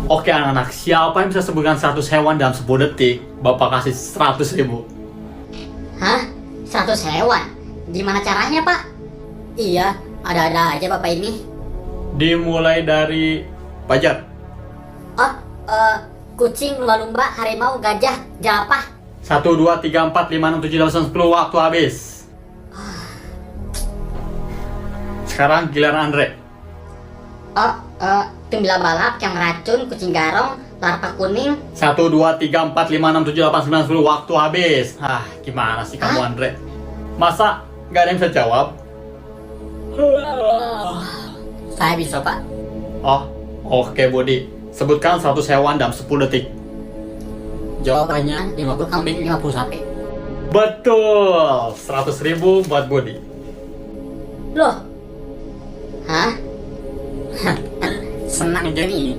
Oke anak-anak, siapa yang bisa sebutkan 100 hewan dalam 10 detik? Bapak kasih 100.000. Hah? 100 hewan? Gimana caranya, Pak? Iya, ada-ada aja Bapak ini. Dimulai dari Fajar. Oh, kucing, lumba-lumba, harimau, gajah, jerapah. 1, 2, 3, 4, 5, 6, 7, 8, 9, 10. Waktu habis. Sekarang giliran Andre. Oh, tumbila balap, yang racun, kucing garong, larva kuning. 1, 2, 3, 4, 5, 6, 7, 8, 9, 10. Waktu habis. Gimana sih kamu Andre? Masa nggak ada yang bisa jawab? Saya bisa, Pak. Oh, oke Budi. Sebutkan 100 hewan dalam 10 detik. Jawabannya 50 kambing, 50 sapi. Betul. 100.000 buat Budi. Loh? Hah? Senang jadi.